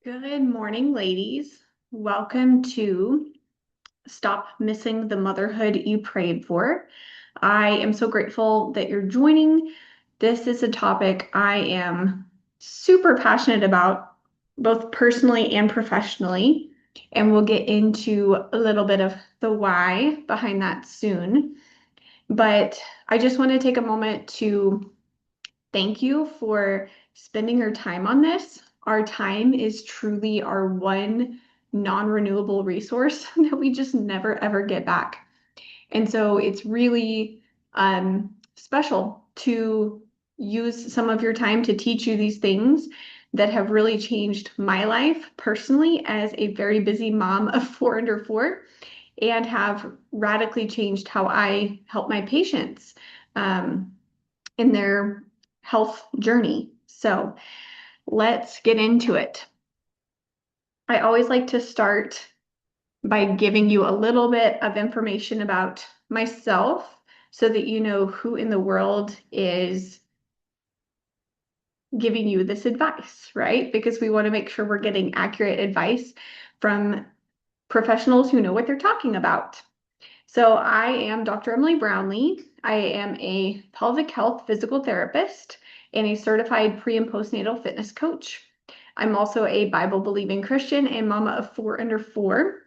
Good morning, ladies. Welcome to Stop Missing the Motherhood You Prayed For. I am so grateful that you're joining. This is a topic I am super passionate about, both personally and professionally. And we'll get into a little bit of the why behind that soon. But I just want to take a moment to thank you for spending your time on this. Our time is truly our one non-renewable resource that we just never ever get back. And so it's really special to use some of your time to teach you these things that have really changed my life personally as a very busy mom of four under four, and have radically changed how I help my patients in their health journey. So let's get into it. I always like to start by giving you a little bit of information about myself so that you know who in the world is giving you this advice, right? Because we want to make sure we're getting accurate advice from professionals who know what they're talking about. So I am Dr. Emily Brownlee. I am a pelvic health physical therapist and a certified pre and postnatal fitness coach. I'm also a Bible believing Christian and mama of four under four.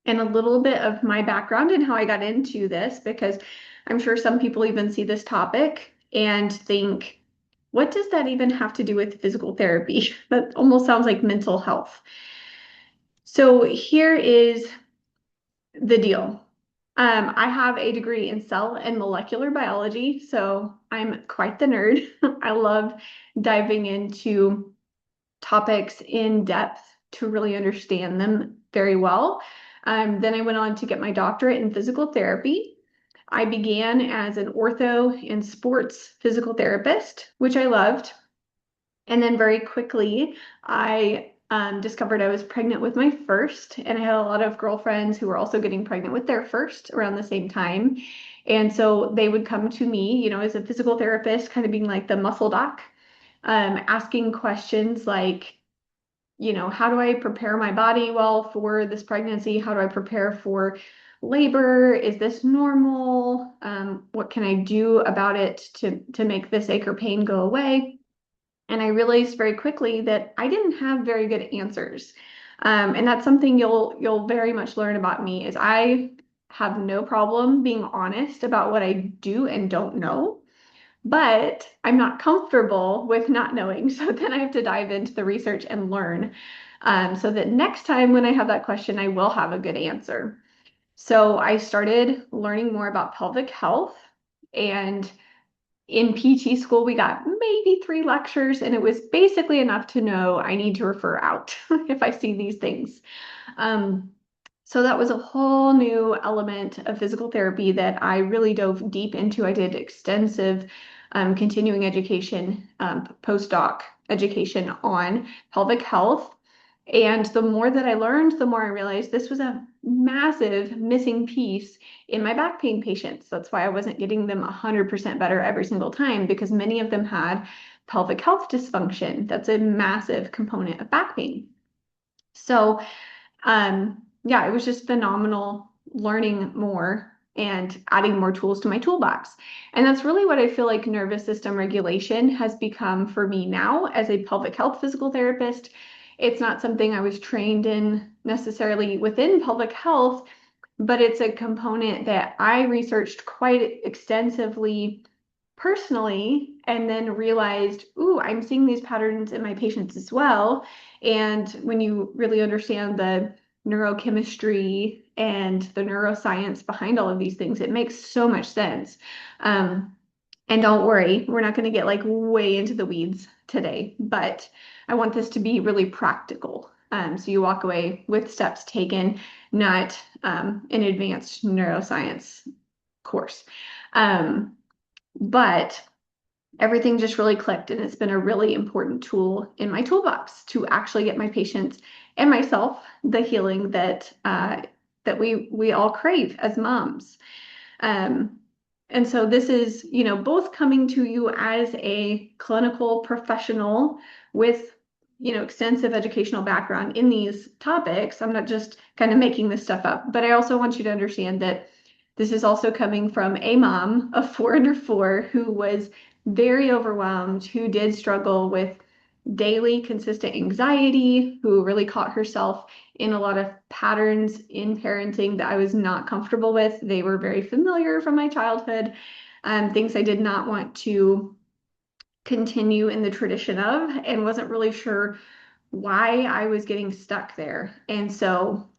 And a little bit of my background and how I got into this, because I'm sure some people even see this topic and think, what does that even have to do with physical therapy? That almost sounds like mental health. So here is the deal. I have a degree in cell and molecular biology, so I'm quite the nerd. I love diving into topics in depth to really understand them very well. Then I went on to get my doctorate in physical therapy. I began as an ortho and sports physical therapist, which I loved. And then very quickly, I discovered I was pregnant with my first, and I had a lot of girlfriends who were also getting pregnant with their first around the same time. And so they would come to me, as a physical therapist, kind of being like the muscle doc, asking questions like, how do I prepare my body well for this pregnancy? How do I prepare for labor? Is this normal? What can I do about it to make this ache or pain go away? And I realized very quickly that I didn't have very good answers. And that's something you'll very much learn about me is I have no problem being honest about what I do and don't know, but I'm not comfortable with not knowing. So then I have to dive into the research and learn, so that next time when I have that question, I will have a good answer. So I started learning more about pelvic health, and in PT school, we got maybe 3 lectures, and it was basically enough to know I need to refer out if I see these things. Um, so that was a whole new element of physical therapy that I really dove deep into. I did extensive continuing education, postdoc education on pelvic health. And the more that I learned, the more I realized this was a massive missing piece in my back pain patients. That's why I wasn't getting them 100% better every single time, because many of them had pelvic health dysfunction. That's a massive component of back pain. So, yeah, it was just phenomenal learning more and adding more tools to my toolbox. And that's really what I feel like nervous system regulation has become for me now as a pelvic health physical therapist. It's not something I was trained in necessarily within pelvic health, but it's a component that I researched quite extensively personally, and then realized, ooh, I'm seeing these patterns in my patients as well. And when you really understand the neurochemistry and the neuroscience behind all of these things, it makes so much sense. And don't worry, we're not going to get like way into the weeds today, but I want this to be really practical. So you walk away with steps taken, not an advanced neuroscience course. But everything just really clicked, and it's been a really important tool in my toolbox to actually get my patients and myself the healing that we all crave as moms. Um, and so this is, both coming to you as a clinical professional with, extensive educational background in these topics. I'm not just kind of making this stuff up, but I also want you to understand that this is also coming from a mom of 4 under 4 who was very overwhelmed, who did struggle with daily consistent anxiety, who really caught herself in a lot of patterns in parenting that I was not comfortable with. They were very familiar from my childhood, things I did not want to continue in the tradition of, and wasn't really sure why I was getting stuck there. And so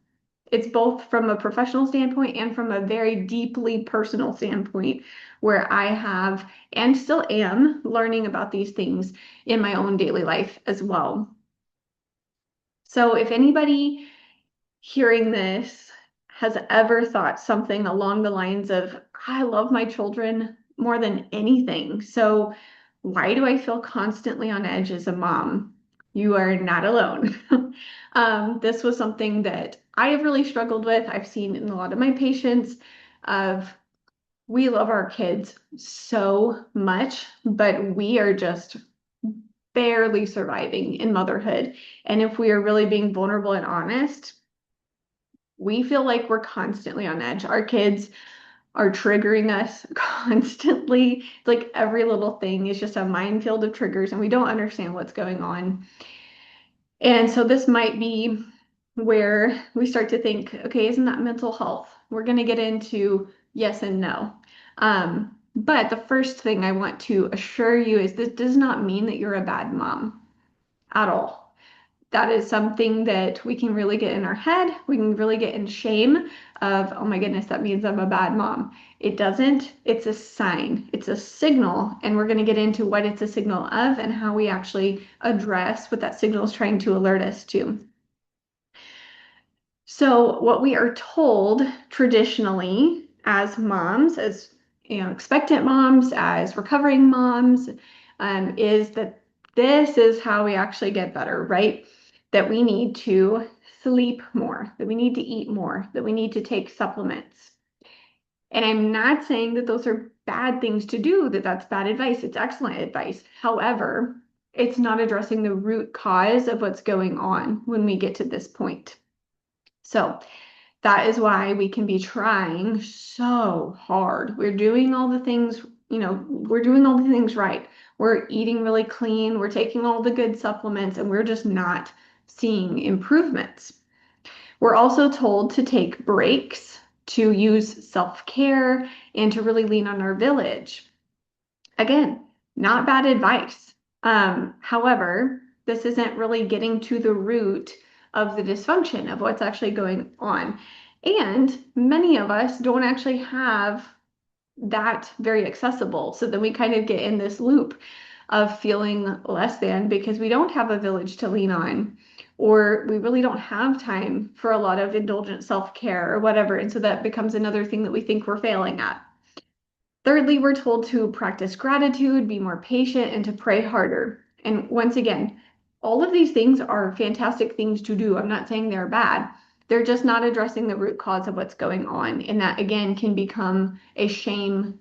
it's both from a professional standpoint and from a very deeply personal standpoint where I have and still am learning about these things in my own daily life as well. So if anybody hearing this has ever thought something along the lines of, I love my children more than anything, so why do I feel constantly on edge as a mom? You are not alone. This was something that I have really struggled with. I've seen in a lot of my patients of we love our kids so much, but we are just barely surviving in motherhood. And if we are really being vulnerable and honest, we feel like we're constantly on edge. Our kids are triggering us constantly. Like every little thing is just a minefield of triggers, and we don't understand what's going on. And so this might be where we start to think, okay, isn't that mental health? We're going to get into yes and no. But the first thing I want to assure you is this does not mean that you're a bad mom at all. That is something that we can really get in our head. We can really get in shame of, oh my goodness, that means I'm a bad mom. It doesn't. It's a sign. It's a signal. And we're going to get into what it's a signal of and how we actually address what that signal is trying to alert us to. So what we are told traditionally as moms, as expectant moms, as recovering moms, is that this is how we actually get better, right? That we need to sleep more, that we need to eat more, that we need to take supplements. And I'm not saying that those are bad things to do, that that's bad advice. It's excellent advice. However, it's not addressing the root cause of what's going on when we get to this point. So that is why we can be trying so hard. We're doing all the things, we're doing all the things right. We're eating really clean. We're taking all the good supplements, and we're just not seeing improvements. We're also told to take breaks, to use self-care, and to really lean on our village. Again, not bad advice. However, this isn't really getting to the root of the dysfunction of what's actually going on. And many of us don't actually have that very accessible. So then we kind of get in this loop of feeling less than because we don't have a village to lean on, or we really don't have time for a lot of indulgent self-care or whatever. And so that becomes another thing that we think we're failing at. Thirdly, we're told to practice gratitude, be more patient, and to pray harder. And once again, all of these things are fantastic things to do. I'm not saying they're bad. They're just not addressing the root cause of what's going on. And that, again, can become a shame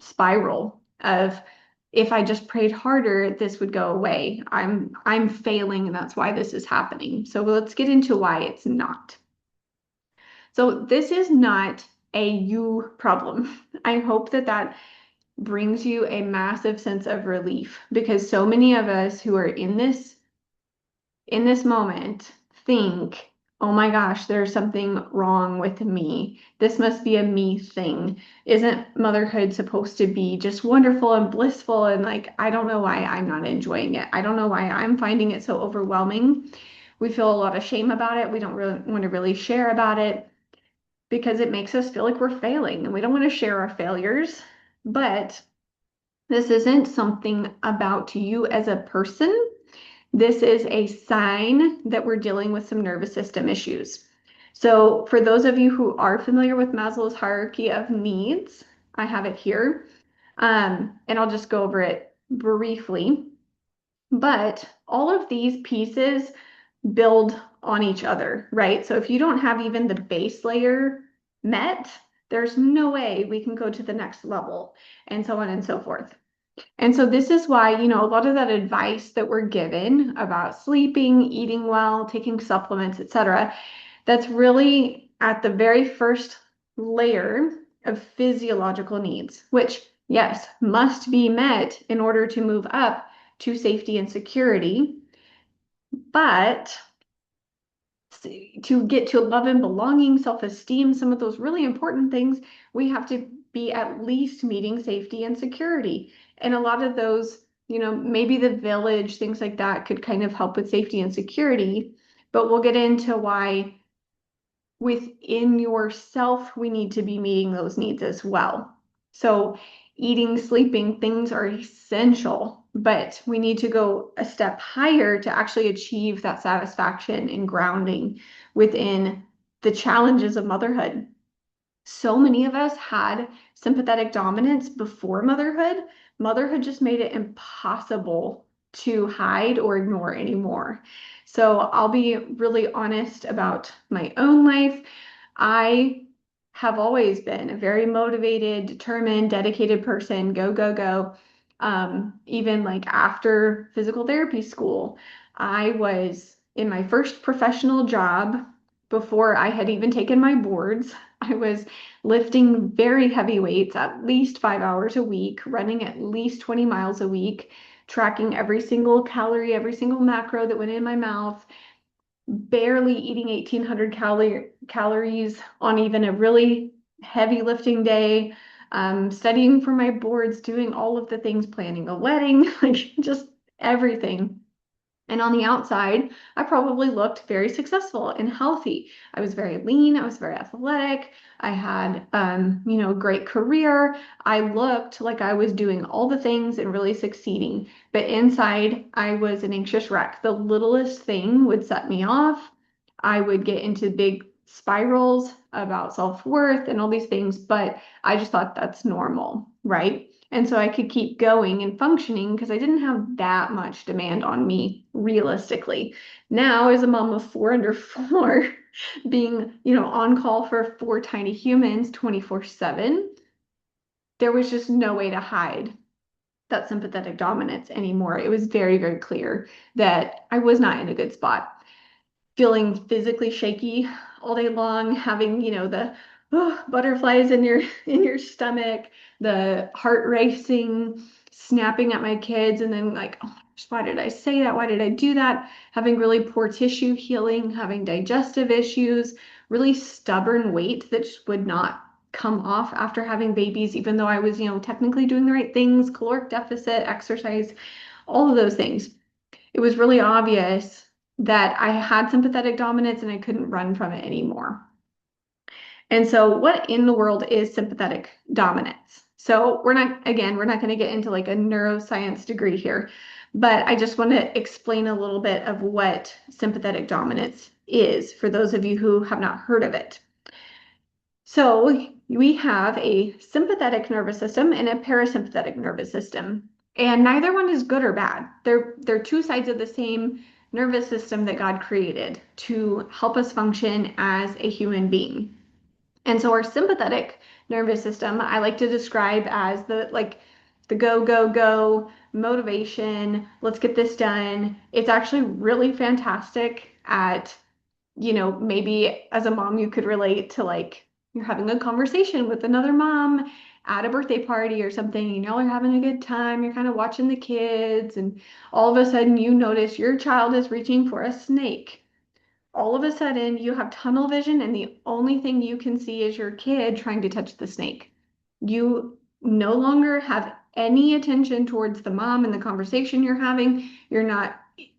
spiral of, if I just prayed harder, this would go away. I'm failing, and that's why this is happening. So let's get into why it's not. So this is not a you problem. I hope that that brings you a massive sense of relief, because so many of us who are in this moment think, oh my gosh, there's something wrong with me. This must be a me thing. Isn't motherhood supposed to be just wonderful and blissful? And like, I don't know why I'm not enjoying it. I don't know why I'm finding it so overwhelming. We feel a lot of shame about it. We don't really want to really share about it, because it makes us feel like we're failing, and we don't want to share our failures. But this isn't something about you as a person. This is a sign that we're dealing with some nervous system issues. So for those of you who are familiar with Maslow's hierarchy of needs, I have it here, and I'll just go over it briefly. But all of these pieces build on each other, right? So if you don't have even the base layer met, there's no way we can go to the next level, and so on and so forth. And so this is why, a lot of that advice that we're given about sleeping, eating well, taking supplements, etc., that's really at the very first layer of physiological needs, which, yes, must be met in order to move up to safety and security. But to get to love and belonging, self-esteem, some of those really important things, we have to be at least meeting safety and security. And a lot of those, maybe the village, things like that could kind of help with safety and security. But we'll get into why within yourself, we need to be meeting those needs as well. So, eating, sleeping, things are essential, but we need to go a step higher to actually achieve that satisfaction and grounding within the challenges of motherhood. So many of us had sympathetic dominance before motherhood. Motherhood just made it impossible to hide or ignore anymore. So I'll be really honest about my own life. I have always been a very motivated, determined, dedicated person. Go, go, go. Even like after physical therapy school, I was in my first professional job before I had even taken my boards. I was lifting very heavy weights at least 5 hours a week, running at least 20 miles a week, tracking every single calorie, every single macro that went in my mouth, barely eating 1,800 calories on even a really heavy lifting day, studying for my boards, doing all of the things, planning a wedding, like just everything. And on the outside, I probably looked very successful and healthy. I was very lean. I was very athletic. I had, a great career. I looked like I was doing all the things and really succeeding. But inside, I was an anxious wreck. The littlest thing would set me off. I would get into big spirals about self-worth and all these things, but I just thought that's normal, right? And so I could keep going and functioning because I didn't have that much demand on me realistically. Now, as a mom of four under four, being, on call for four tiny humans 24/7, there was just no way to hide that sympathetic dominance anymore. It was very, very clear that I was not in a good spot, feeling physically shaky all day long, having, the butterflies in your stomach, the heart racing, snapping at my kids, and then like, oh my gosh, why did I say that? Why did I do that? Having really poor tissue healing, having digestive issues, really stubborn weight that just would not come off after having babies, even though I was, technically doing the right things, caloric deficit, exercise, all of those things. It was really obvious that I had sympathetic dominance and I couldn't run from it anymore. And so, what in the world is sympathetic dominance? So, we're not going to get into like a neuroscience degree here, but I just want to explain a little bit of what sympathetic dominance is for those of you who have not heard of it. So, we have a sympathetic nervous system and a parasympathetic nervous system. And neither one is good or bad. They're two sides of the same nervous system that God created to help us function as a human being. And so our sympathetic nervous system, I like to describe as the go, go, go motivation. Let's get this done. It's actually really fantastic at, maybe as a mom, you could relate to like you're having a conversation with another mom at a birthday party or something, you're having a good time, you're kind of watching the kids, and all of a sudden you notice your child is reaching for a snake. All of a sudden you have tunnel vision and the only thing you can see is your kid trying to touch the snake. You no longer have any attention towards the mom and the conversation you're having. You're not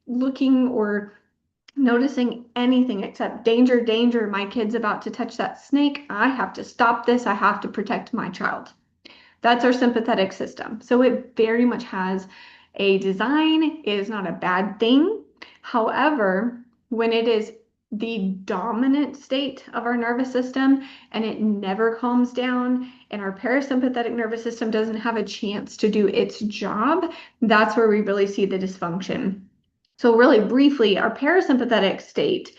looking or noticing anything except danger, danger. My kid's about to touch that snake. I have to stop this. I have to protect my child. That's our sympathetic system. So it very much has a design. It is not a bad thing. However, when it is the dominant state of our nervous system and it never calms down and our parasympathetic nervous system doesn't have a chance to do its job, that's where we really see the dysfunction. So really briefly, our parasympathetic state,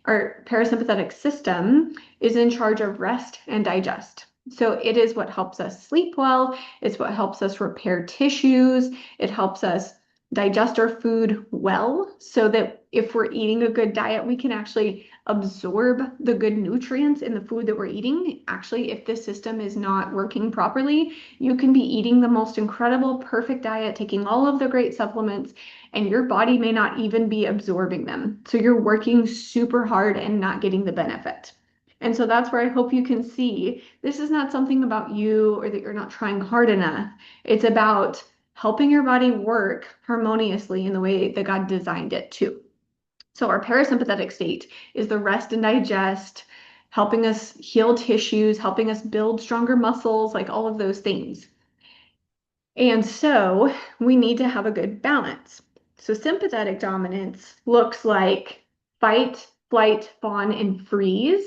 our parasympathetic system is in charge of rest and digest. So it is what helps us sleep well. It's what helps us repair tissues. It helps us digest our food well so that if we're eating a good diet, we can actually absorb the good nutrients in the food that we're eating. Actually, if the system is not working properly, you can be eating the most incredible, perfect diet, taking all of the great supplements, and your body may not even be absorbing them. So you're working super hard and not getting the benefit. And so that's where I hope you can see this is not something about you or that you're not trying hard enough. It's about helping your body work harmoniously in the way that God designed it to. So our parasympathetic state is the rest and digest, helping us heal tissues, helping us build stronger muscles, like all of those things. And so we need to have a good balance. So sympathetic dominance looks like fight, flight, fawn, and freeze.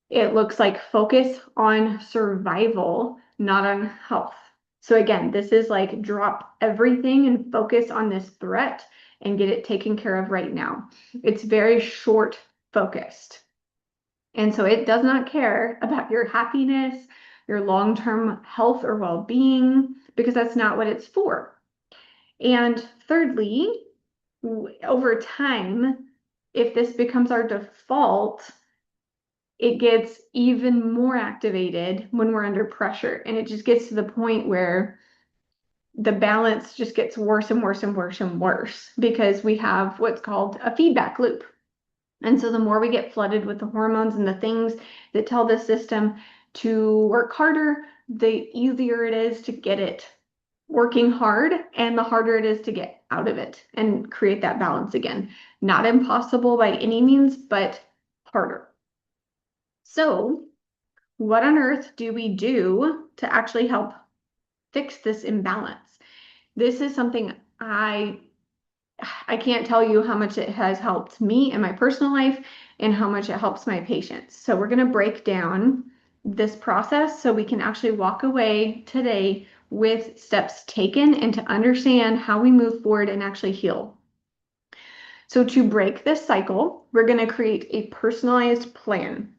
It looks like focus on survival, not on health. So again, this is like drop everything and focus on this threat and get it taken care of right now. It's very short focused. And so it does not care about your happiness, your long-term health or well-being, because that's not what it's for. And thirdly, over time, if this becomes our default, it gets even more activated when we're under pressure. And it just gets to the point where the balance just gets worse and worse and worse and worse because we have what's called a feedback loop. And so the more we get flooded with the hormones and the things that tell the system to work harder, the easier it is to get it working hard and the harder it is to get out of it and create that balance again. Not impossible by any means, but harder. So what on earth do we do to actually help fix this imbalance? This is something I can't tell you how much it has helped me in my personal life and how much it helps my patients. So we're going to break down this process so we can actually walk away today with steps taken and to understand how we move forward and actually heal. So to break this cycle, we're going to create a personalized plan,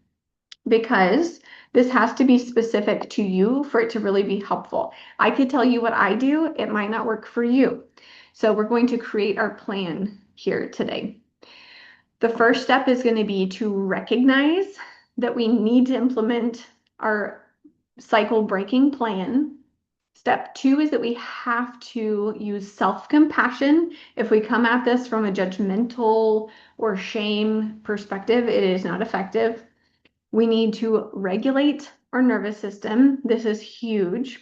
because this has to be specific to you for it to really be helpful. I could tell you what I do, it might not work for you. So we're going to create our plan here today. The first step is going to be to recognize that we need to implement our cycle breaking plan. Step two is that we have to use self-compassion. If we come at this from a judgmental or shame perspective, it is not effective. We need to regulate our nervous system. This is huge.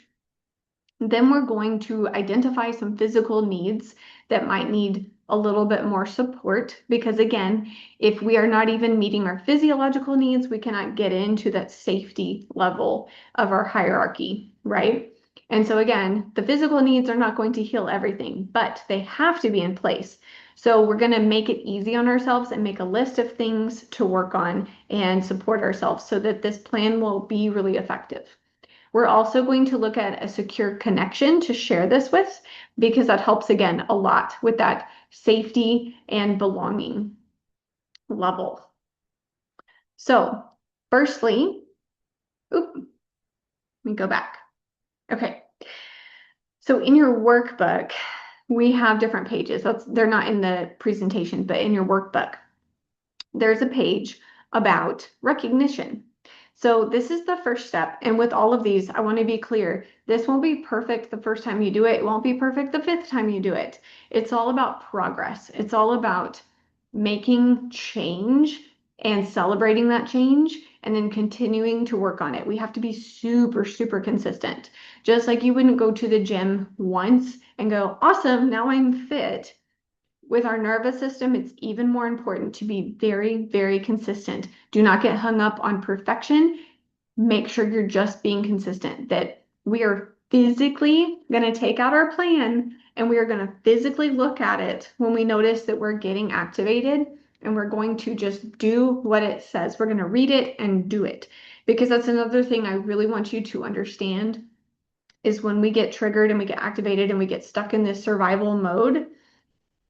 Then we're going to identify some physical needs that might need a little bit more support, because again, if we are not even meeting our physiological needs, we cannot get into that safety level of our hierarchy, right? And so again, the physical needs are not going to heal everything, but they have to be in place. So we're going to make it easy on ourselves and make a list of things to work on and support ourselves so that this plan will be really effective. We're also going to look at a secure connection to share this with, because that helps again a lot with that safety and belonging level. So firstly, let me go back. Okay. So in your workbook, we have different pages. They're not in the presentation, but in your workbook, there's a page about recognition. So this is the first step. And with all of these, I want to be clear. This won't be perfect the first time you do it. It won't be perfect the fifth time you do it. It's all about progress. It's all about making change and celebrating that change and then continuing to work on it. We have to be super, super consistent. Just like you wouldn't go to the gym once and go, awesome, now I'm fit. With our nervous system, it's even more important to be very, very consistent. Do not get hung up on perfection. Make sure you're just being consistent, that we are physically going to take out our plan and we are going to physically look at it when we notice that we're getting activated, and we're going to just do what it says. We're going to read it and do it, because that's another thing I really want you to understand is when we get triggered and we get activated and we get stuck in this survival mode,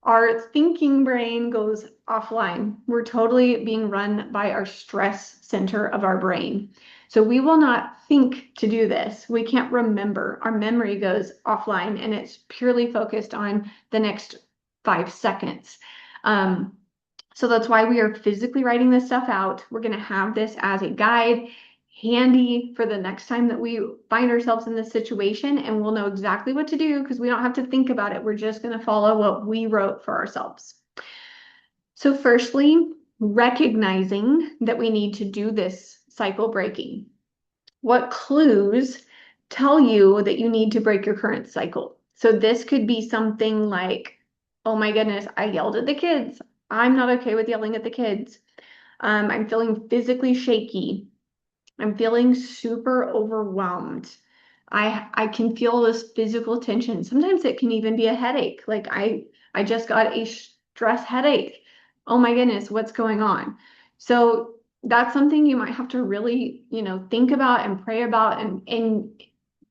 our thinking brain goes offline. We're totally being run by our stress center of our brain. So we will not think to do this. We can't remember. Our memory goes offline and it's purely focused on the next 5 seconds. Um, so that's why we are physically writing this stuff out. We're going to have this as a guide handy for the next time that we find ourselves in this situation, and we'll know exactly what to do because we don't have to think about it. We're just going to follow what we wrote for ourselves. So firstly, recognizing that we need to do this cycle breaking. What clues tell you that you need to break your current cycle? So this could be something like, oh my goodness, I yelled at the kids. I'm not okay with yelling at the kids. I'm feeling physically shaky. I'm feeling super overwhelmed. I can feel this physical tension. Sometimes it can even be a headache. Like I just got a stress headache. Oh my goodness, what's going on? So that's something you might have to really, think about and pray about and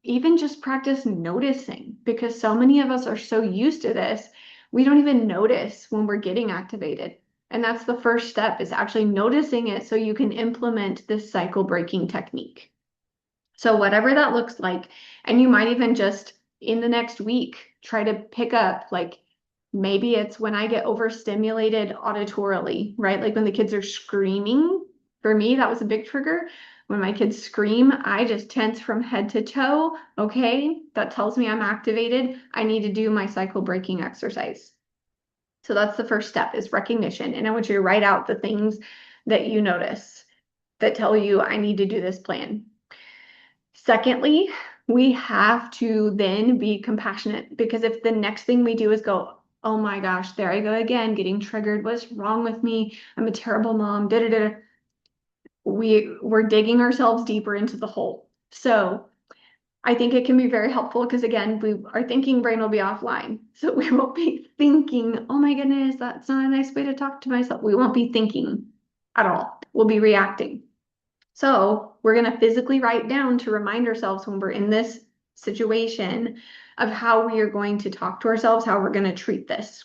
even just practice noticing because so many of us are so used to this, we don't even notice when we're getting activated. And that's the first step is actually noticing it so you can implement this cycle breaking technique. So whatever that looks like, and you might even just in the next week try to pick up like maybe it's when I get overstimulated auditorily, right? Like when the kids are screaming. For me, that was a big trigger. When my kids scream, I just tense from head to toe. Okay, that tells me I'm activated. I need to do my cycle breaking exercise. So that's the first step is recognition. And I want you to write out the things that you notice that tell you I need to do this plan. Secondly, we have to then be compassionate because if the next thing we do is go, oh my gosh, there I go again, getting triggered. What's wrong with me? I'm a terrible mom. Da, da, da. We're digging ourselves deeper into the hole. So I think it can be very helpful because again, our thinking brain will be offline. So we won't be thinking, oh my goodness, that's not a nice way to talk to myself. We won't be thinking at all. We'll be reacting. So we're going to physically write down to remind ourselves when we're in this situation of how we are going to talk to ourselves, how we're going to treat this.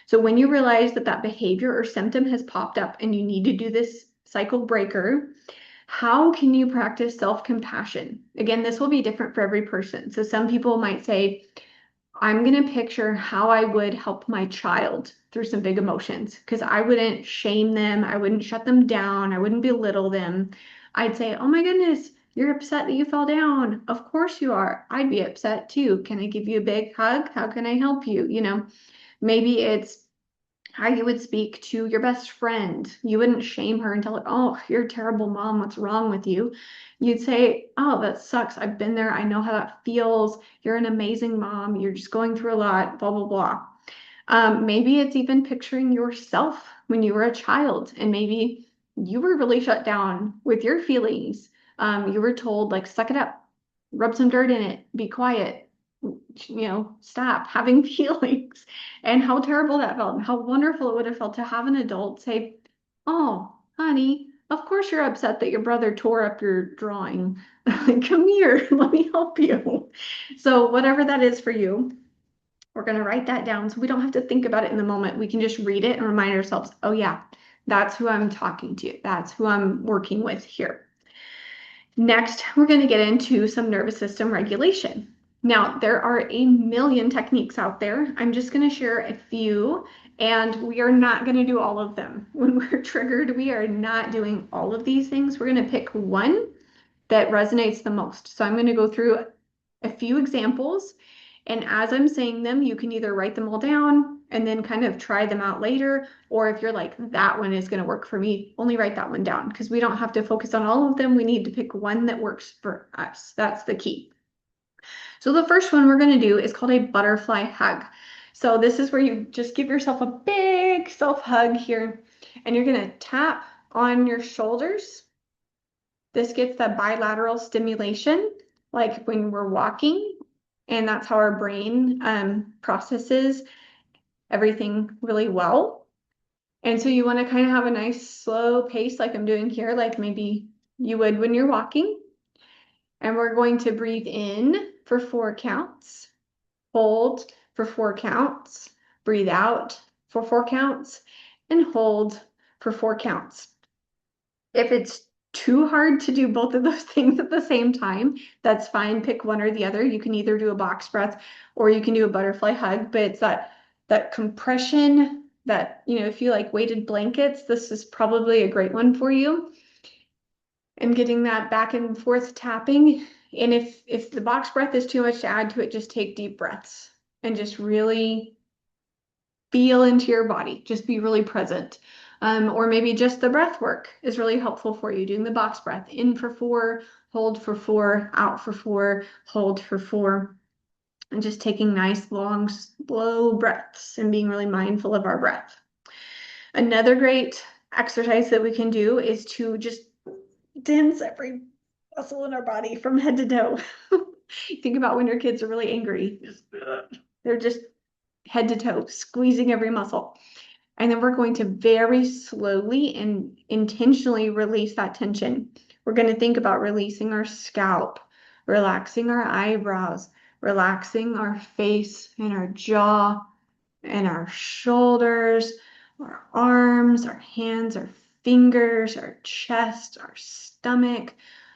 So when you realize that that behavior or symptom has popped up and you need to do this cycle breaker, how can you practice self-compassion? Again, this will be different for every person. So some people might say, I'm going to picture how I would help my child through some big emotions because I wouldn't shame them. I wouldn't shut them down. I wouldn't belittle them. I'd say, oh my goodness, you're upset that you fell down. Of course you are. I'd be upset too. Can I give you a big hug? How can I help you? Maybe it's how you would speak to your best friend. You wouldn't shame her and tell her, oh, you're a terrible mom. What's wrong with you? You'd say, oh, that sucks. I've been there. I know how that feels. You're an amazing mom. You're just going through a lot, blah, blah, blah. Maybe it's even picturing yourself when you were a child and maybe you were really shut down with your feelings. You were told, like, suck it up, rub some dirt in it, be quiet, stop having feelings and how terrible that felt and how wonderful it would have felt to have an adult say, oh, honey, of course you're upset that your brother tore up your drawing. Come here, let me help you. So whatever that is for you, we're going to write that down so we don't have to think about it in the moment. We can just read it and remind ourselves, oh yeah, that's who I'm talking to. That's who I'm working with here. Next, we're going to get into some nervous system regulation. Now, there are a million techniques out there. I'm just going to share a few, and we are not going to do all of them. When we're triggered, we are not doing all of these things. We're going to pick one that resonates the most. So I'm going to go through a few examples, and as I'm saying them, you can either write them all down and then kind of try them out later, or if you're like, that one is going to work for me, only write that one down because we don't have to focus on all of them. We need to pick one that works for us. That's the key. So the first one we're going to do is called a butterfly hug. So this is where you just give yourself a big self hug here, and you're going to tap on your shoulders. This gets that bilateral stimulation, like when we're walking, and that's how our brain processes everything really well. And so you want to kind of have a nice slow pace like I'm doing here, like maybe you would when you're walking. And we're going to breathe in for 4 counts, hold for 4 counts, breathe out for 4 counts and hold for 4 counts. If it's too hard to do both of those things at the same time, that's fine. Pick one or the other. You can either do a box breath or you can do a butterfly hug, but it's that compression that, if you like weighted blankets, this is probably a great one for you. And getting that back and forth tapping. And if the box breath is too much to add to it, just take deep breaths and just really feel into your body. Just be really present. Or maybe just the breath work is really helpful for you. Doing the box breath, in for 4, hold for 4, out for 4, hold for 4. And just taking nice, long, slow breaths and being really mindful of our breath. Another great exercise that we can do is to just tense every muscle in our body from head to toe. Think about when your kids are really angry. They're just head to toe, squeezing every muscle. And then we're going to very slowly and intentionally release that tension. We're going to think about releasing our scalp, relaxing our eyebrows, relaxing our face and our jaw and our shoulders, our arms, our hands, our fingers, our chest, our stomach,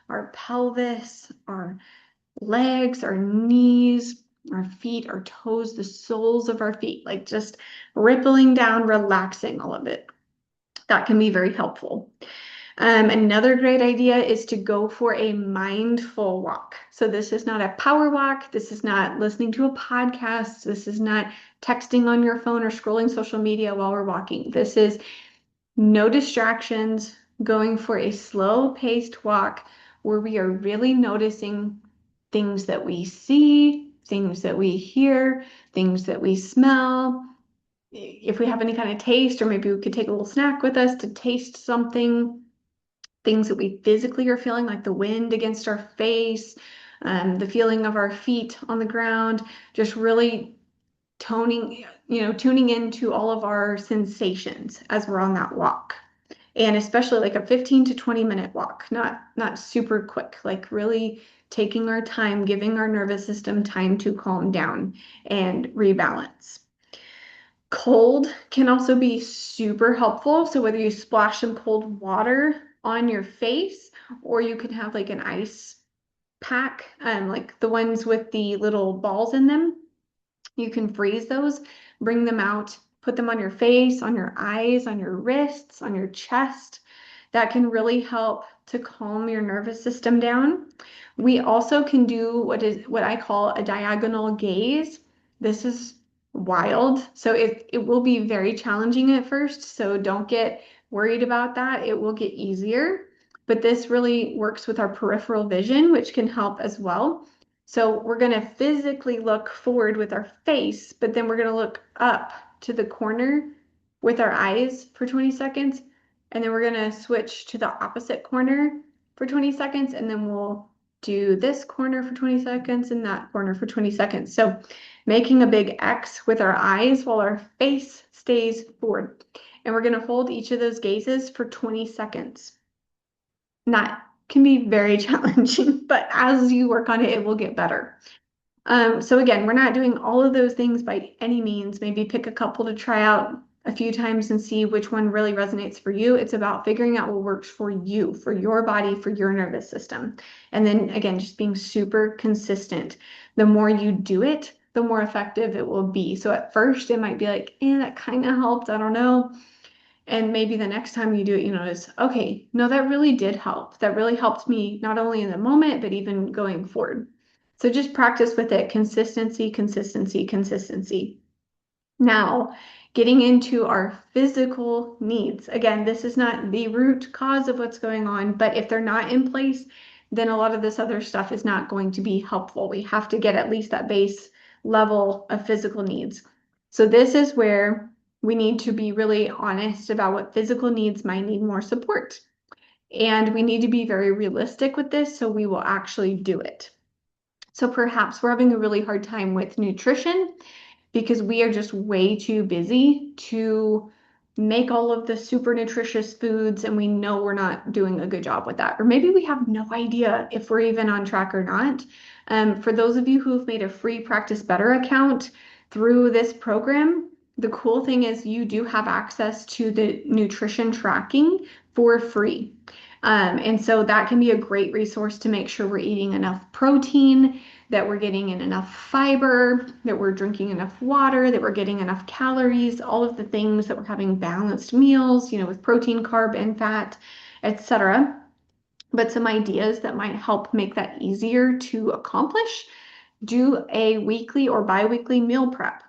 our pelvis, our legs, our knees, our feet, our toes, the soles of our feet, like just rippling down, relaxing all of it. That can be very helpful. Another great idea is to go for a mindful walk. So this is not a power walk. This is not listening to a podcast. This is not texting on your phone or scrolling social media while we're walking. This is no distractions, going for a slow-paced walk where we are really noticing things that we see, things that we hear, things that we smell. If we have any kind of taste, or maybe we could take a little snack with us to taste something, things that we physically are feeling, like the wind against our face, the feeling of our feet on the ground, just really tuning into all of our sensations as we're on that walk. And especially like a 15 to 20-minute walk, not super quick, like really taking our time, giving our nervous system time to calm down and rebalance. Cold can also be super helpful. So whether you splash some cold water on your face, or you can have like an ice pack, like the ones with the little balls in them. You can freeze those, bring them out, put them on your face, on your eyes, on your wrists, on your chest. That can really help to calm your nervous system down. We also can do what I call a diagonal gaze. This is wild. So it will be very challenging at first, so don't get worried about that. It will get easier, but this really works with our peripheral vision, which can help as well. So we're going to physically look forward with our face, but then we're going to look up to the corner with our eyes for 20 seconds. And then we're going to switch to the opposite corner for 20 seconds. And then we'll do this corner for 20 seconds and that corner for 20 seconds. So making a big X with our eyes while our face stays forward. And we're going to hold each of those gazes for 20 seconds. That can be very challenging, but as you work on it, it will get better. So again, we're not doing all of those things by any means. Maybe pick a couple to try out a few times and see which one really resonates for you. It's about figuring out what works for you, for your body, for your nervous system. And then again, just being super consistent. The more you do it, the more effective it will be. So at first it might be like, that kind of helped. I don't know. And maybe the next time you do it, you notice, okay, no, that really did help. That really helped me not only in the moment, but even going forward. So just practice with it. Consistency, consistency, consistency. Now, getting into our physical needs. Again, this is not the root cause of what's going on, but if they're not in place, then a lot of this other stuff is not going to be helpful. We have to get at least that base level of physical needs. So this is where we need to be really honest about what physical needs might need more support. And we need to be very realistic with this so we will actually do it. So perhaps we're having a really hard time with nutrition because we are just way too busy to make all of the super nutritious foods, and we know we're not doing a good job with that. Or maybe we have no idea if we're even on track or not. For those of you who've made a free Practice Better account through this program, the cool thing is you do have access to the nutrition tracking for free. And so that can be a great resource to make sure we're eating enough protein, that we're getting in enough fiber, that we're drinking enough water, that we're getting enough calories, all of the things that we're having balanced meals, with protein, carb, and fat, etc. But some ideas that might help make that easier to accomplish: do a weekly or bi-weekly meal prep.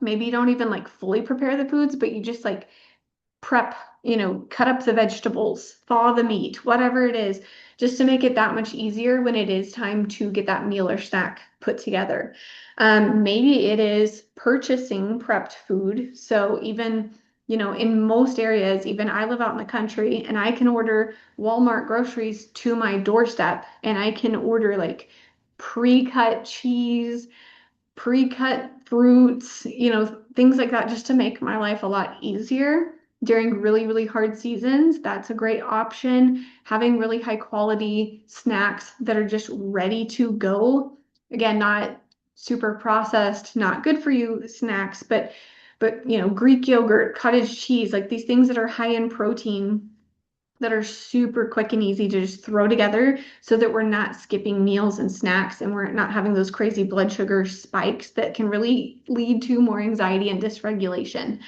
Maybe you don't even like fully prepare the foods, but you just like prep, cut up the vegetables, thaw the meat, whatever it is, just to make it that much easier when it is time to get that meal or snack put together. Maybe it is purchasing prepped food. So even, in most areas, even I live out in the country and I can order Walmart groceries to my doorstep, and I can order like pre-cut cheese, pre-cut fruits, things like that, just to make my life a lot easier during really, really hard seasons. That's a great option. Having really high quality snacks that are just ready to go. Again, not super processed, not good for you snacks, but Greek yogurt, cottage cheese, like these things that are high in protein, that are super quick and easy to just throw together, so that we're not skipping meals and snacks, and we're not having those crazy blood sugar spikes that can really lead to more anxiety and dysregulation.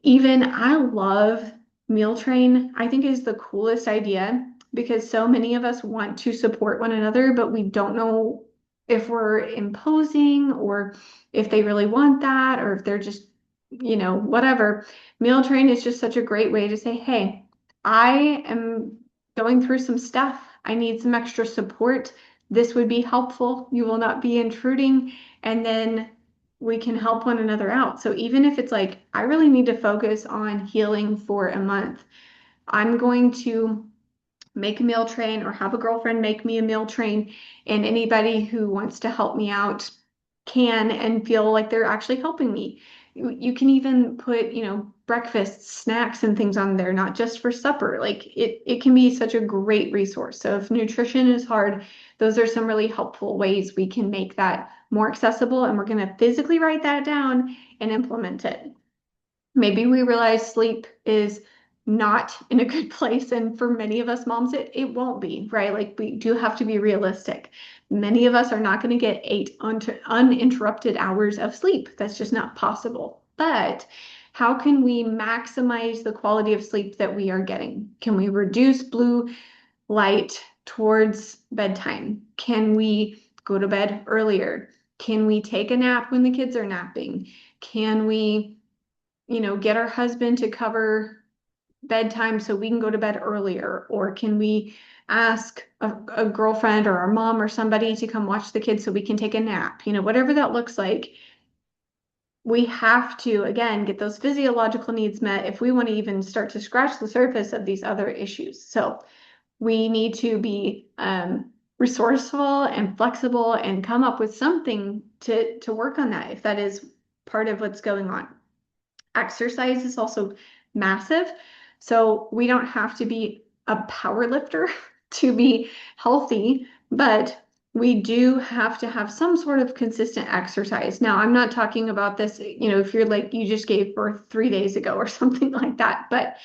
Even I love Meal Train. I think is the coolest idea, because so many of us want to support one another, but we don't know if we're imposing, or if they really want that, or if they're just, whatever. Meal Train is just such a great way to say, hey, I am going through some stuff. I need some extra support. This would be helpful. You will not be intruding. And then we can help one another out. So even if it's like, I really need to focus on healing for a month, I'm going to make a meal train or have a girlfriend make me a meal train, and anybody who wants to help me out can, and feel like they're actually helping me. You can even put, breakfast snacks and things on there, not just for supper. Like it can be such a great resource. So if nutrition is hard, those are some really helpful ways we can make that more accessible, and we're going to physically write that down and implement it. Maybe we realize sleep is not in a good place. And for many of us moms, it won't be, right? Like we do have to be realistic. Many of us are not going to get 8 uninterrupted hours of sleep. That's just not possible. But how can we maximize the quality of sleep that we are getting? Can we reduce blue light towards bedtime? Can we go to bed earlier? Can we take a nap when the kids are napping? Can we get our husband to cover bedtime so we can go to bed earlier? Or can we ask a girlfriend or our mom or somebody to come watch the kids so we can take a nap? Whatever that looks like, we have to, again, get those physiological needs met if we want to even start to scratch the surface of these other issues. So we need to be resourceful and flexible and come up with something to work on that, if that is part of what's going on. Exercise is also massive. So we don't have to be a power lifter to be healthy, but we do have to have some sort of consistent exercise. Now, I'm not talking about this, if you're like, you just gave birth 3 days ago or something like that, but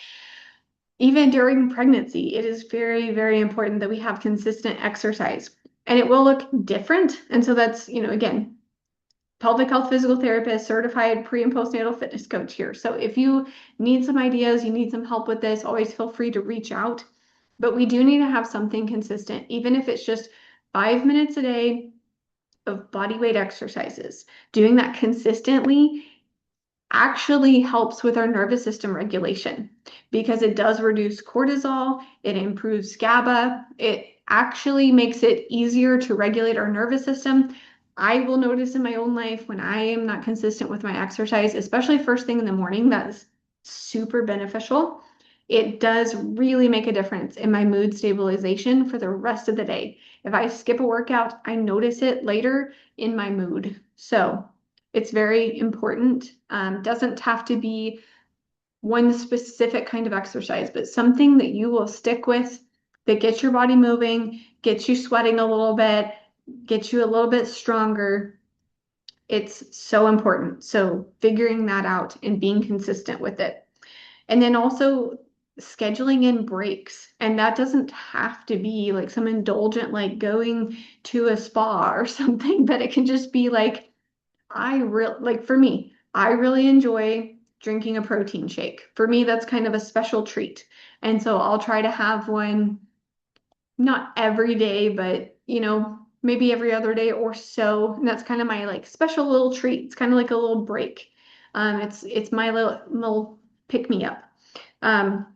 even during pregnancy, it is very, very important that we have consistent exercise, and it will look different. And so that's, again, pelvic health physical therapist, certified pre and postnatal fitness coach here. So if you need some ideas, you need some help with this, always feel free to reach out. But we do need to have something consistent, even if it's just 5 minutes a day of body weight exercises. Doing that consistently actually helps with our nervous system regulation, because it does reduce cortisol, it improves GABA, it actually makes it easier to regulate our nervous system. I will notice in my own life when I am not consistent with my exercise, especially first thing in the morning, that's super beneficial. It does really make a difference in my mood stabilization for the rest of the day. If I skip a workout, I notice it later in my mood. So it's very important. Doesn't have to be one specific kind of exercise, but something that you will stick with, that gets your body moving, gets you sweating a little bit, gets you a little bit stronger. It's so important. So figuring that out and being consistent with it. And then also scheduling in breaks. And that doesn't have to be like some indulgent, like going to a spa or something, but it can just be like, like for me, I really enjoy drinking a protein shake. For me, that's kind of a special treat. And so I'll try to have one not every day, but maybe every other day or so. And that's kind of my like special little treat. It's kind of like a little break. It's my little pick me up. Um,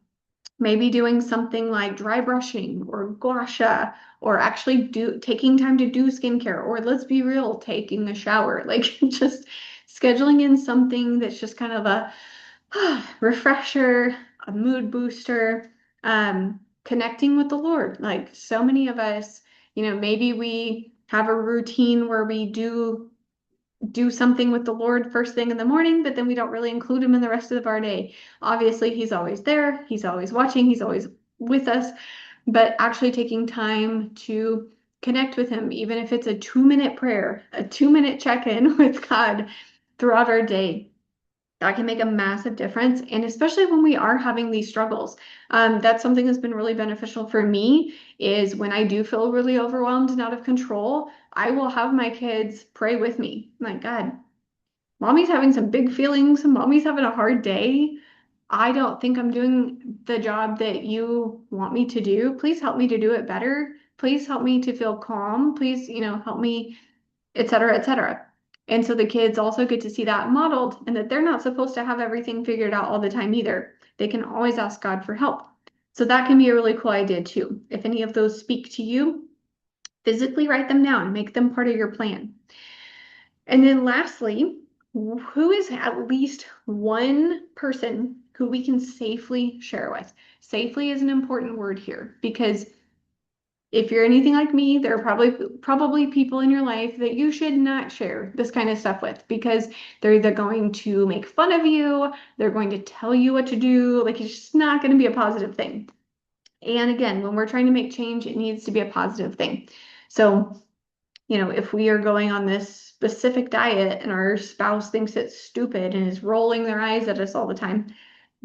Maybe doing something like dry brushing or gua sha, or actually taking time to do skincare, or let's be real, taking a shower. Like just scheduling in something that's just kind of a refresher, a mood booster, connecting with the Lord. Like so many of us, maybe we have a routine where we do something with the Lord first thing in the morning, but then we don't really include him in the rest of our day. Obviously, he's always there, he's always watching, he's always with us, but actually taking time to connect with him, even if it's a 2-minute prayer, a 2-minute check-in with God throughout our day. That can make a massive difference. And especially when we are having these struggles, that's something that's been really beneficial for me is when I do feel really overwhelmed and out of control, I will have my kids pray with me. My God, mommy's having some big feelings. Mommy's having a hard day. I don't think I'm doing the job that you want me to do. Please help me to do it better. Please help me to feel calm. Please, help me, et cetera, et cetera. And so the kids also get to see that modeled and that they're not supposed to have everything figured out all the time either. They can always ask God for help. So that can be a really cool idea too. If any of those speak to you, physically write them down, make them part of your plan. And then lastly, who is at least one person who we can safely share with? Safely is an important word here because if you're anything like me, there are probably people in your life that you should not share this kind of stuff with because they're either going to make fun of you, they're going to tell you what to do, like it's just not going to be a positive thing. And again, when we're trying to make change, it needs to be a positive thing. So, if we are going on this specific diet and our spouse thinks it's stupid and is rolling their eyes at us all the time,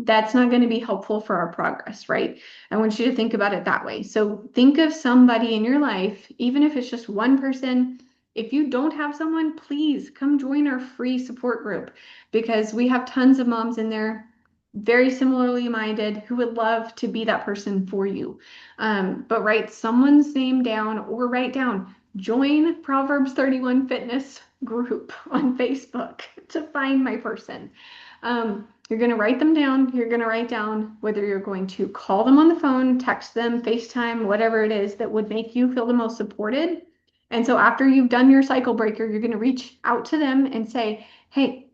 that's not going to be helpful for our progress, right? I want you to think about it that way. So think of somebody in your life, even if it's just one person. If you don't have someone, please come join our free support group because we have tons of moms in there, very similarly minded, who would love to be that person for you. But write someone's name down or write down, join Proverbs 31 Fitness group on Facebook to find my person. You're going to write them down. You're going to write down whether you're going to call them on the phone, text them, FaceTime, whatever it is that would make you feel the most supported. And so after you've done your cycle breaker, you're going to reach out to them and say, hey,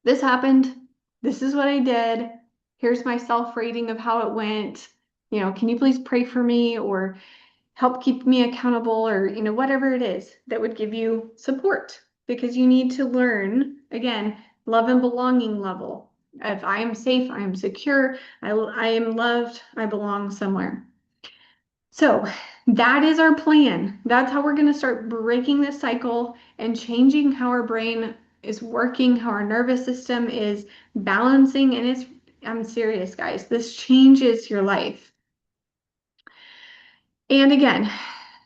this happened. This is what I did. Here's my self rating of how it went. Can you please pray for me or help keep me accountable or, whatever it is that would give you support because you need to learn, again, love and belonging level. If I am safe, I am secure, I am loved, I belong somewhere. So that is our plan. That's how we're going to start breaking this cycle and changing how our brain is working, how our nervous system is balancing. And I'm serious, guys, this changes your life. And again,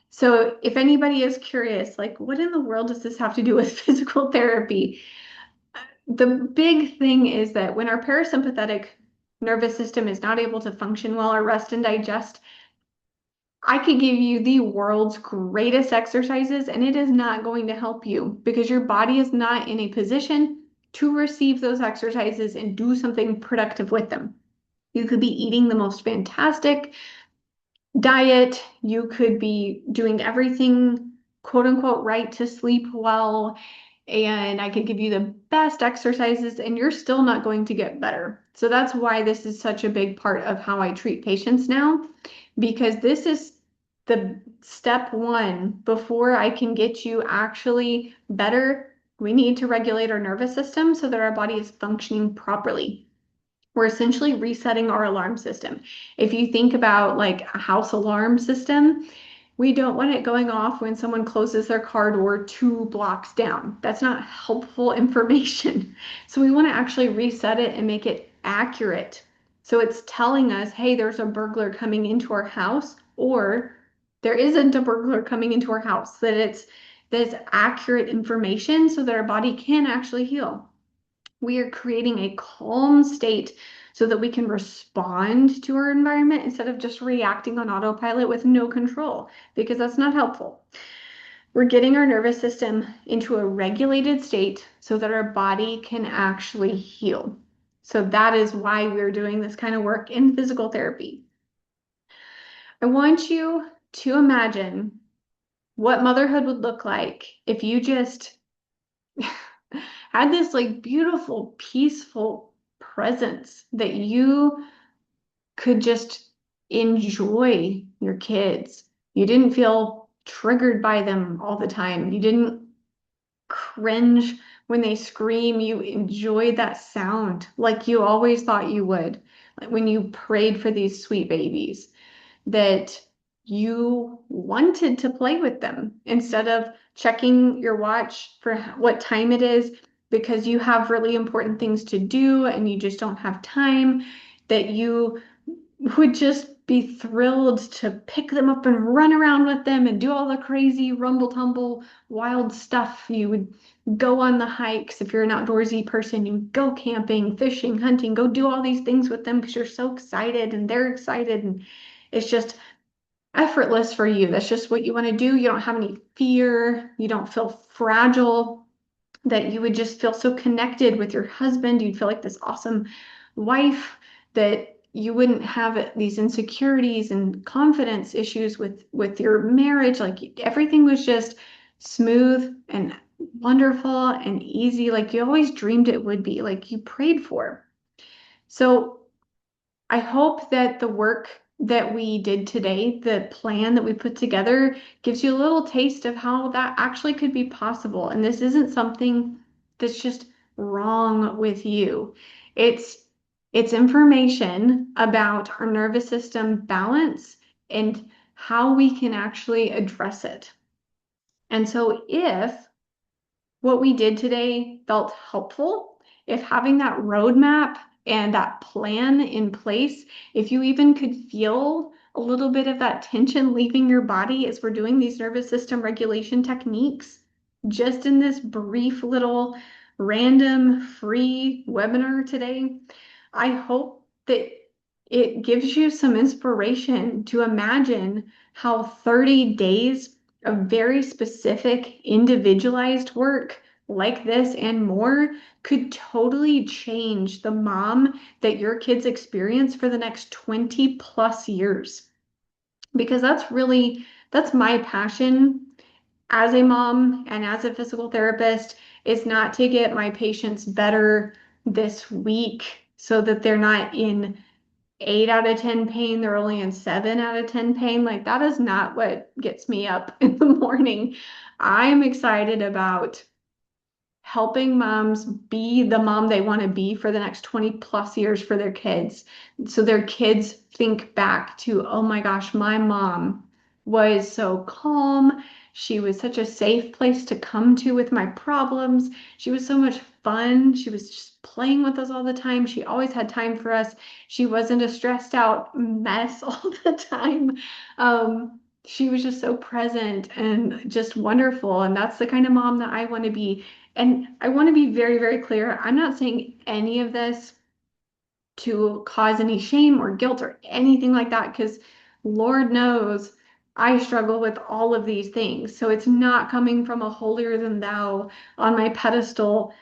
so if anybody is curious, like what in the world does this have to do with physical therapy? The big thing is that when our parasympathetic nervous system is not able to function well or rest and digest, I could give you the world's greatest exercises and it is not going to help you because your body is not in a position to receive those exercises and do something productive with them. You could be eating the most fantastic diet, you could be doing everything quote unquote right to sleep well, and I could give you the best exercises, and you're still not going to get better. So that's why this is such a big part of how I treat patients now, because this is the step one before I can get you actually better. We need to regulate our nervous system so that our body is functioning properly. We're essentially resetting our alarm system. If you think about like a house alarm system, We don't want it going off when someone closes their car door 2 blocks down. That's not helpful information. So we want to actually reset it and make it accurate. So it's telling us, hey, there's a burglar coming into our house, or there isn't a burglar coming into our house, that it's accurate information so that our body can actually heal. We are creating a calm state so that we can respond to our environment instead of just reacting on autopilot with no control, because that's not helpful. We're getting our nervous system into a regulated state so that our body can actually heal. So that is why we're doing this kind of work in physical therapy. I want you to imagine what motherhood would look like if you just had this like beautiful, peaceful presence that you could just enjoy your kids. You didn't feel triggered by them all the time. You didn't cringe when they scream. You enjoyed that sound like you always thought you would, like when you prayed for these sweet babies, that you wanted to play with them instead of checking your watch for what time it is because you have really important things to do and you just don't have time, that you would just be thrilled to pick them up and run around with them and do all the crazy rumble tumble wild stuff. You would go on the hikes. If you're an outdoorsy person, you would go camping, fishing, hunting, go do all these things with them because you're so excited and they're excited, and it's just effortless for you. That's just what you want to do. You don't have any fear. You don't feel fragile, that you would just feel so connected with your husband. You'd feel like this awesome wife, that you wouldn't have these insecurities and confidence issues with your marriage. Like everything was just smooth and wonderful and easy, like you always dreamed it would be, like you prayed for. So I hope that the work that we did today, the plan that we put together, gives you a little taste of how that actually could be possible. And this isn't something that's just wrong with you. It's it's information about our nervous system balance and how we can actually address it. And so if what we did today felt helpful, if having that roadmap and that plan in place, if you even could feel a little bit of that tension leaving your body as we're doing these nervous system regulation techniques, just in this brief little random free webinar today, I hope that it gives you some inspiration to imagine how 30 days of very specific, individualized work like this and more could totally change the mom that your kids experience for the next 20 plus years. Because that's my passion as a mom and as a physical therapist, is not to get my patients better this week so that they're not in 8 out of 10 pain, they're only in 7 out of 10 pain. Like that is not what gets me up in the morning. I'm excited about helping moms be the mom they want to be for the next 20 plus years for their kids. So their kids think back to, oh my gosh, my mom was so calm. She was such a safe place to come to with my problems. She was so much fun. She was just playing with us all the time. She always had time for us. She wasn't a stressed out mess all the time. She was just so present and just wonderful. And that's the kind of mom that I want to be. And I want to be very, very clear. I'm not saying any of this to cause any shame or guilt or anything like that, because Lord knows I struggle with all of these things. So it's not coming from a holier than thou on my pedestal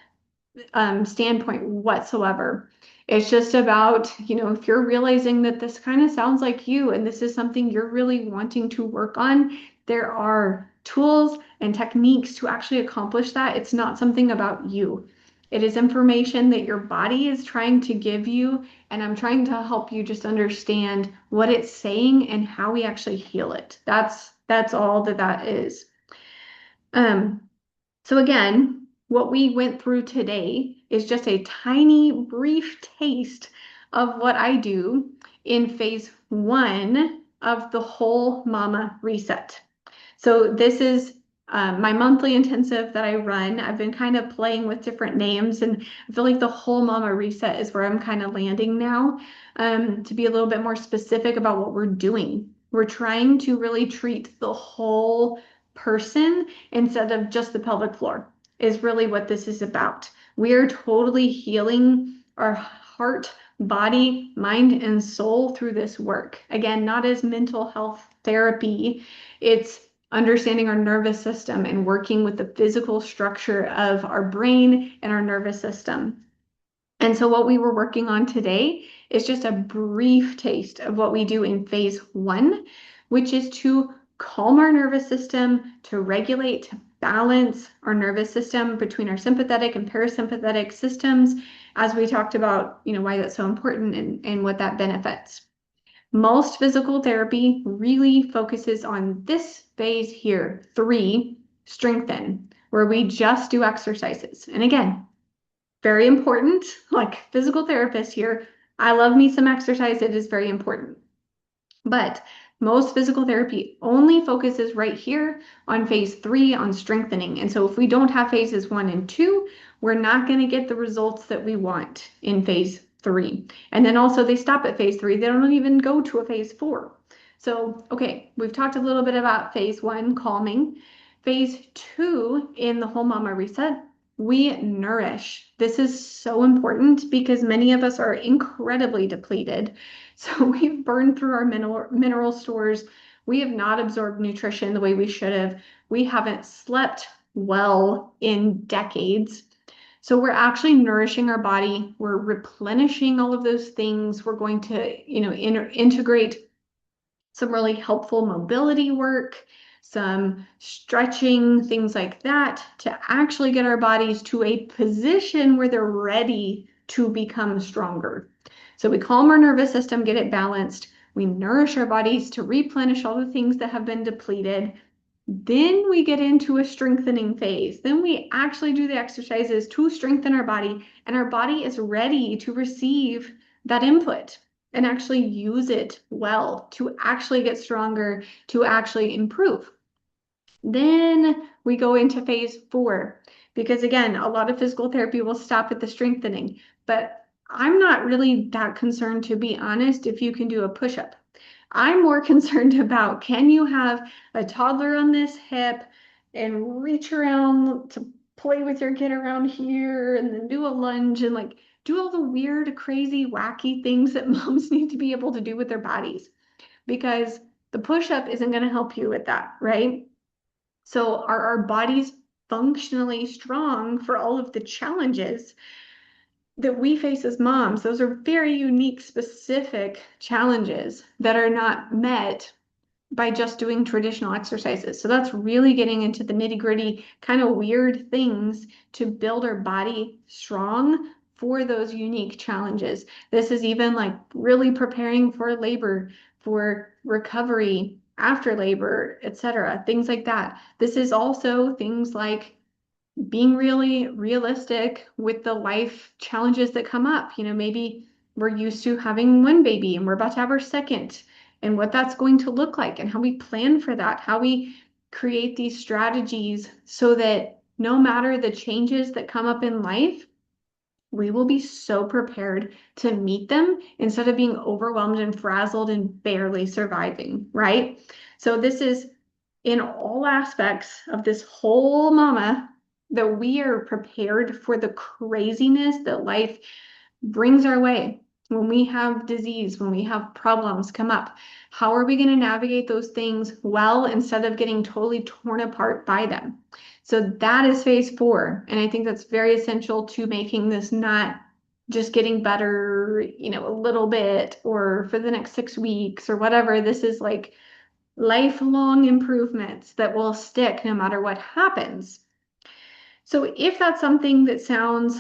standpoint whatsoever. It's just about, if you're realizing that this kind of sounds like you and this is something you're really wanting to work on, there are tools and techniques to actually accomplish that. It's not something about you. It is information that your body is trying to give you, and I'm trying to help you just understand what it's saying and how we actually heal it. That's all that is. Um, so again, what we went through today is just a tiny, brief taste of what I do in phase 1 of the whole mama reset. So this is my monthly intensive that I run. I've been kind of playing with different names, and I feel like the whole mama reset is where I'm kind of landing now, to be a little bit more specific about what we're doing. We're trying to really treat the whole person instead of just the pelvic floor, is really what this is about. We are totally healing our heart, body, mind, and soul through this work. Again, not as mental health therapy. It's understanding our nervous system and working with the physical structure of our brain and our nervous system. And so what we were working on today is just a brief taste of what we do in phase 1, which is to calm our nervous system, to regulate, to balance our nervous system between our sympathetic and parasympathetic systems, as we talked about, why that's so important and what that benefits. Most physical therapy really focuses on this phase here, 3, strengthen, where we just do exercises. And again, very important, like physical therapist here, I love me some exercise. It is very important. But most physical therapy only focuses right here on phase 3, on strengthening. And so if we don't have phases 1 and 2, we're not going to get the results that we want in phase 3. And then also they stop at phase 3. They don't even go to a phase 4. So, okay, we've talked a little bit about phase 1, calming. Phase 2 in the whole mama reset, we nourish. This is so important because many of us are incredibly depleted. So we've burned through our mineral stores. We have not absorbed nutrition the way we should have. We haven't slept well in decades. So we're actually nourishing our body. We're replenishing all of those things. We're going to, integrate some really helpful mobility work, some stretching, things like that, to actually get our bodies to a position where they're ready to become stronger. So we calm our nervous system, get it balanced. We nourish our bodies to replenish all the things that have been depleted. Then we get into a strengthening phase. Then we actually do the exercises to strengthen our body, and our body is ready to receive that input and actually use it well to actually get stronger, to actually improve. Then we go into phase 4, because again, a lot of physical therapy will stop at the strengthening, but I'm not really that concerned, to be honest, if you can do a push-up. I'm more concerned about, can you have a toddler on this hip and reach around to play with your kid around here and then do a lunge and like do all the weird, crazy, wacky things that moms need to be able to do with their bodies, because the push-up isn't going to help you with that, right? So are our bodies functionally strong for all of the challenges that we face as moms? Those are very unique, specific challenges that are not met by just doing traditional exercises. So that's really getting into the nitty-gritty, kind of weird things to build our body strong for those unique challenges. This is even like really preparing for labor, for recovery after labor, etc., things like that. This is also things like being really realistic with the life challenges that come up. Maybe we're used to having one baby and we're about to have our second, and what that's going to look like and how we plan for that, how we create these strategies so that no matter the changes that come up in life, we will be so prepared to meet them instead of being overwhelmed and frazzled and barely surviving, right? So this is in all aspects of this whole mama, that we are prepared for the craziness that life brings our way. When we have disease, when we have problems come up, how are we going to navigate those things well instead of getting totally torn apart by them? So that is phase 4. And I think that's very essential to making this not just getting better, a little bit or for the next 6 weeks or whatever. This is like lifelong improvements that will stick no matter what happens. So if that's something that sounds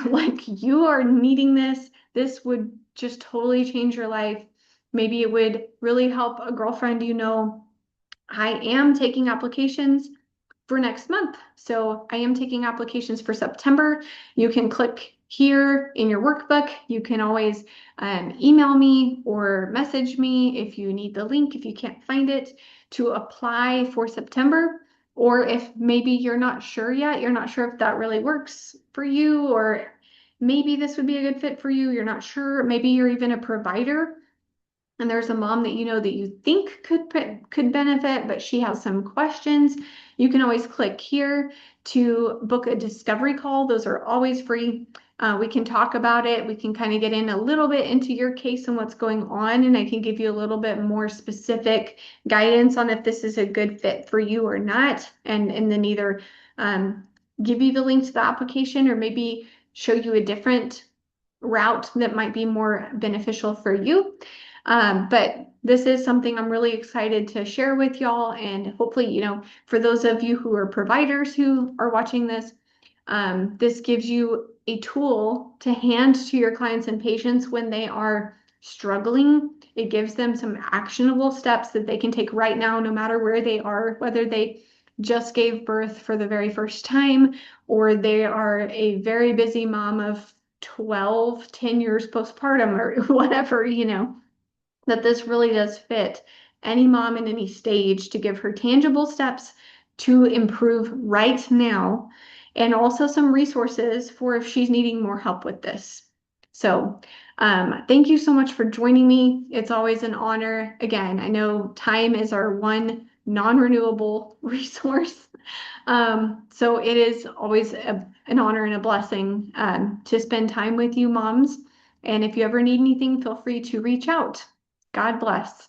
like you are needing this would just totally change your life. Maybe it would really help a girlfriend, I am taking applications for next month. So I am taking applications for September. You can click here in your workbook. You can always email me or message me if you need the link, if you can't find it, to apply for September. Or if maybe you're not sure yet, you're not sure if that really works for you, or maybe this would be a good fit for you, you're not sure, maybe you're even a provider and there's a mom that you know that you think could benefit, but she has some questions, you can always click here to book a discovery call. Those are always free. We can talk about it. We can kind of get in a little bit into your case and what's going on, and I can give you a little bit more specific guidance on if this is a good fit for you or not, and then either um, give you the link to the application or maybe show you a different route that might be more beneficial for you. But this is something I'm really excited to share with y'all. And hopefully, for those of you who are providers who are watching this, this gives you a tool to hand to your clients and patients when they are struggling. It gives them some actionable steps that they can take right now, no matter where they are, whether they just gave birth for the very first time, or they are a very busy mom of 10 years postpartum, or whatever, that this really does fit any mom in any stage to give her tangible steps to improve right now, and also some resources for if she's needing more help with this. So, thank you so much for joining me. It's always an honor. Again, I know time is our one non-renewable resource. So it is always an honor and a blessing to spend time with you moms. And if you ever need anything, feel free to reach out. God bless.